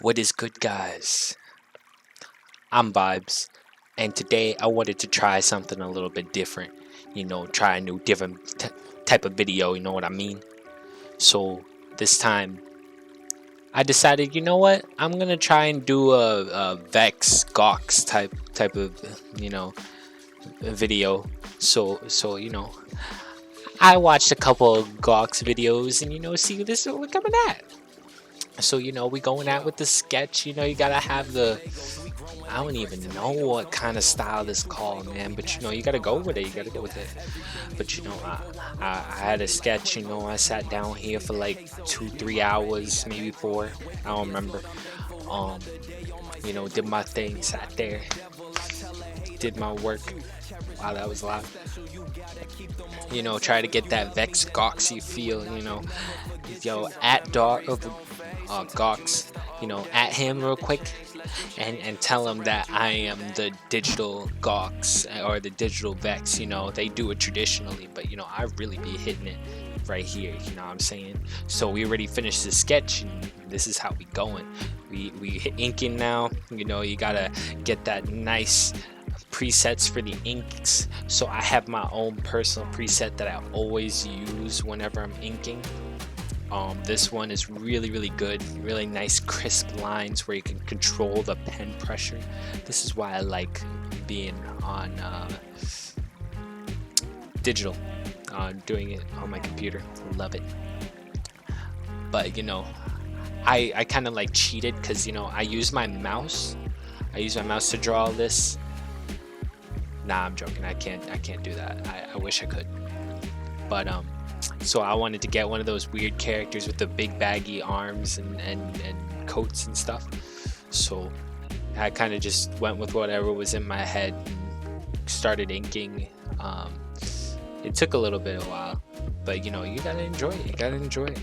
What is good, guys? I'm Vibes, and today I wanted to try something a little bit different. Try a new different type of video, you know what I mean? So this time I decided, you know what? I'm gonna try and do a Vex GAWX type of video. So I watched a couple of GAWX videos and see this is what we're coming at. So we going out with the sketch. You gotta have the, I don't even know what kind of style this called, man, but you gotta go with it. You gotta go with it. But I had a sketch. I sat down here for like 2-3 hours, maybe 4, I don't remember. Did my thing, sat there, did my work. Wow, that was loud. Try to get that Vex GAWXy feel. At GAWX, at him real quick, and tell him that I am the digital GAWX or the digital Vex. They do it traditionally, but I really be hitting it right here. You know what I'm saying? So we already finished the sketch, and this is how we going. We hit inking now. You gotta get that nice presets for the inks. So I have my own personal preset that I always use whenever I'm inking. This one is really good, really nice crisp lines where you can control the pen pressure. This is why I like being on digital, doing it on my computer. Love it. But I kind of like cheated because I use my mouse. I use my mouse to draw all this. Nah, I'm joking. I can't do that. I wish I could. But so I wanted to get one of those weird characters with the big baggy arms and coats and stuff. So I kind of just went with whatever was in my head and started inking. It took a little bit of a while, but you gotta enjoy it. You gotta enjoy it.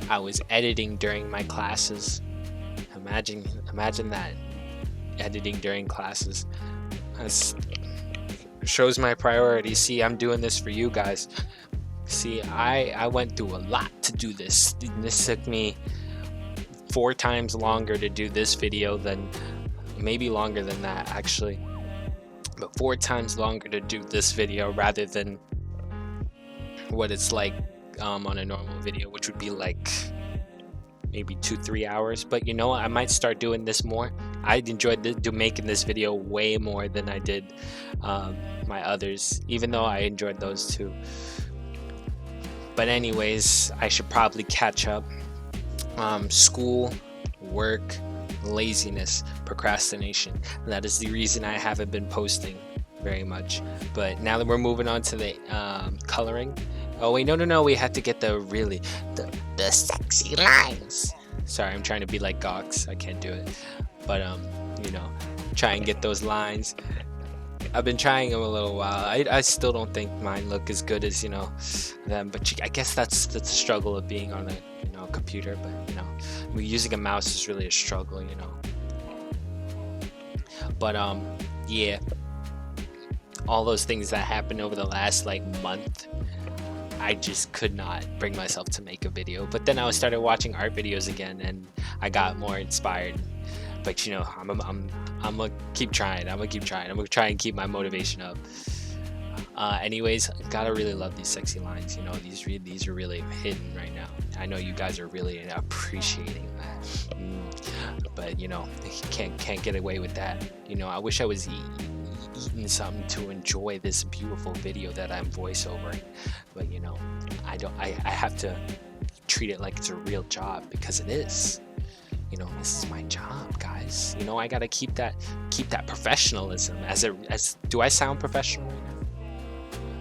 I was editing during my classes. Imagine that, editing during classes. That shows my priorities. See, I'm doing this for you guys. See, I went through a lot to do this. This took me 4 times longer to do this video than, maybe longer than that actually, but 4 times longer to do this video rather than what it's like on a normal video, which would be like maybe 2-3 hours. But I might start doing this more. I enjoyed making this video way more than I did my others, even though I enjoyed those too. But anyways, I should probably catch up. School, work, laziness, procrastination. That is the reason I haven't been posting very much. But now that we're moving on to the coloring. Oh wait, no, we have to get the sexy lines. Sorry, I'm trying to be like GAWX. I can't do it. But try and get those lines. I've been trying them a little while. I still don't think mine look as good as them, but I guess that's the struggle of being on a computer. But using a mouse is really a struggle. But yeah, all those things that happened over the last month, I just could not bring myself to make a video. But then I started watching art videos again, and I got more inspired. But I'm gonna keep trying. I'm gonna try and keep my motivation up. Anyways, gotta really love these sexy lines. These are really hidden right now. I know you guys are really appreciating that. But can't get away with that. I wish I was eating something to enjoy this beautiful video that I'm voiceovering. But I don't. I have to treat it like it's a real job, because it is. This is my job, guys. I gotta keep that professionalism. Do I sound professional right now?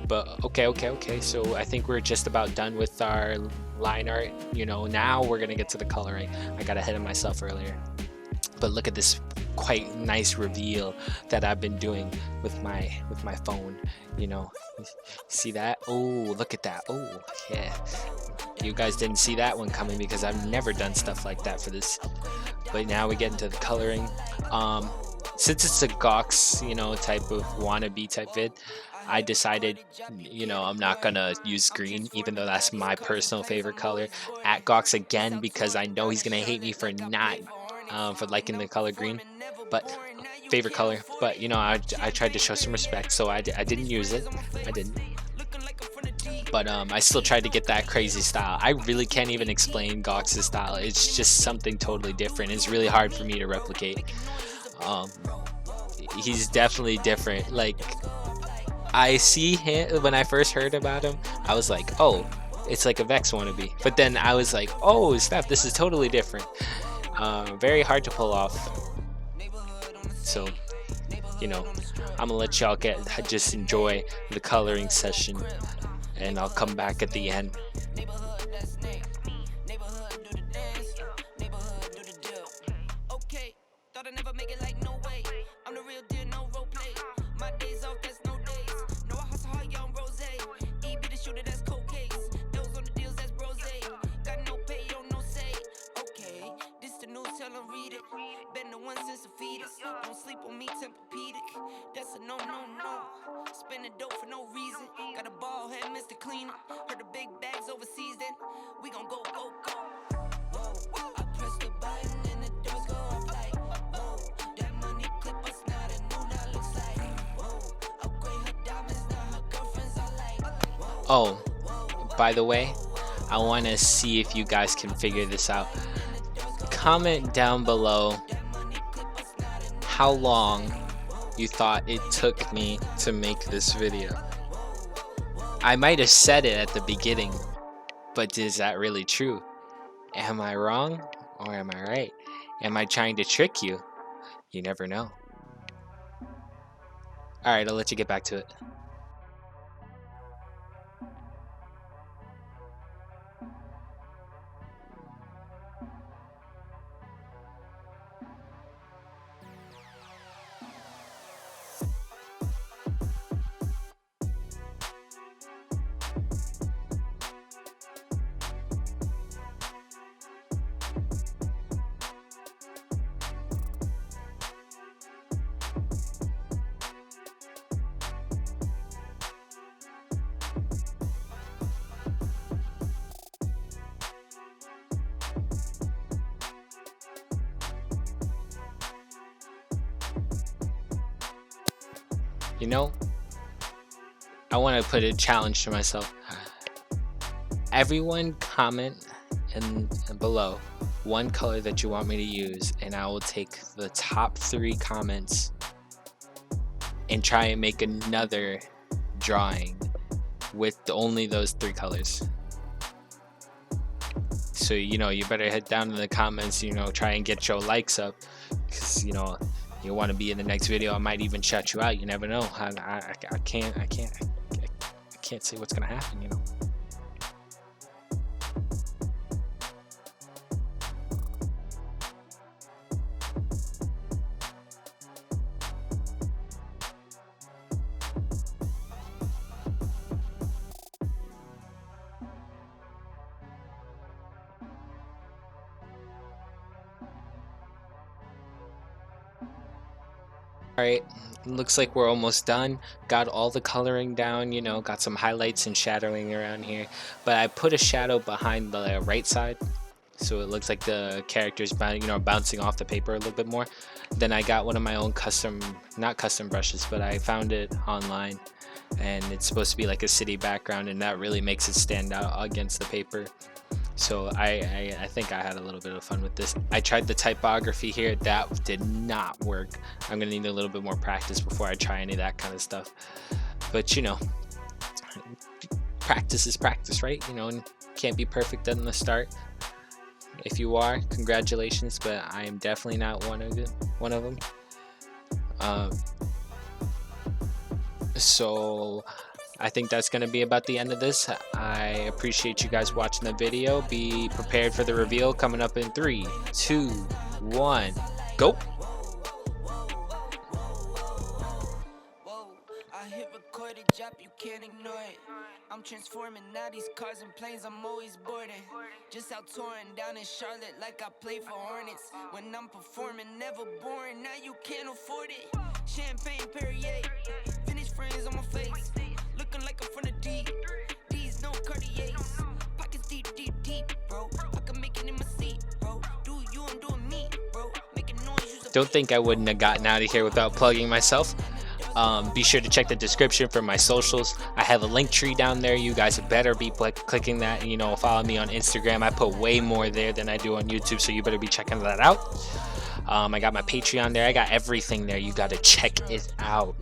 But okay. So I think we're just about done with our line art. Now we're gonna get to the coloring. I got ahead of myself earlier. But look at this quite nice reveal that I've been doing with my phone, you know. See that? Oh, look at that. Oh yeah, you guys didn't see that one coming because I've never done stuff like that for this. But now we get into the coloring. Since it's a GAWX, you know, type of wannabe type vid, I decided, you know, I'm not gonna use green, even though that's my personal favorite color. At GAWX again, because I know he's gonna hate me for not for liking the color green, but favorite color. But you know, I tried to show some respect, so I didn't use it. I didn't. But I still tried to get that crazy style. I really can't even explain GAWX's style. It's just something totally different. It's really hard for me to replicate. He's definitely different. Like, I see him, when I first heard about him, I was like, oh, it's like a Vex wannabe. But then I was like, oh snap, this is totally different. Very hard to pull off. So, you know, I'm gonna let y'all just enjoy the coloring session, and I'll come back at the end. Don't sleep on me, Tempur-Pedic. That's a no. Spending dope for no reason. Got a ball head, Mr. Cleaner. Heard the big bags overseas, then we gon' go. Whoa, I press the button and the doors go off like, whoa. That money clip us now, that new that looks like, whoa. Upgrade her diamonds, now her girlfriends are like, whoa. Oh, by the way, I want to see if you guys can figure this out. Comment down below how long you thought it took me to make this video. I might have said it at the beginning, but is that really true? Am I wrong or am I right? Am I trying to trick you? You never know. Alright, I'll let you get back to it. You know, I want to put a challenge to myself. Everyone comment below one color that you want me to use, and I will take the top 3 comments and try and make another drawing with only those 3 colors. So, you know, you better head down in the comments, you know, try and get your likes up, because, you know, you want to be in the next video. I might even shout you out. You never know. I can't say what's gonna happen, you know. Alright, looks like we're almost done. Got all the coloring down, you know, got some highlights and shadowing around here. But I put a shadow behind the right side, so it looks like the character's bouncing off the paper a little bit more. Then I got one of my own not custom brushes, but I found it online. And it's supposed to be like a city background, and that really makes it stand out against the paper. So I think I had a little bit of fun with this. I tried the typography here. That did not work. I'm gonna need a little bit more practice before I try any of that kind of stuff. But you know, practice is practice, right? You know, and can't be perfect in the start. If you are, congratulations, but I am definitely not one of them. So I think that's going to be about the end of this. I appreciate you guys watching the video. Be prepared for the reveal coming up in 3, 2, 1, go! drop, you can't ignore it. I'm transforming now these cars and planes, I'm always boarding. Just out touring down in Charlotte like I play for Hornets. When I'm performing, never boring, now you can't afford it. Champagne Perrier, finished friends on my face. Looking like I'm from the deep, these no Cartiers. Pockets deep, deep, deep, bro. I can make it in my seat, bro. Do you, I'm doing me, bro. Making noise, Don't think I wouldn't have gotten out of here without plugging myself. Be sure to check the description for my socials. I have a link tree down there. You guys better be clicking that, and follow me on Instagram. I put way more there than I do on YouTube, so you better be checking that out. I got my Patreon there. I got everything there. You got to check it out.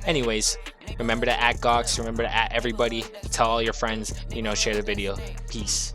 Anyways, remember to @GAWX, remember to @ everybody, tell all your friends, share the video. Peace.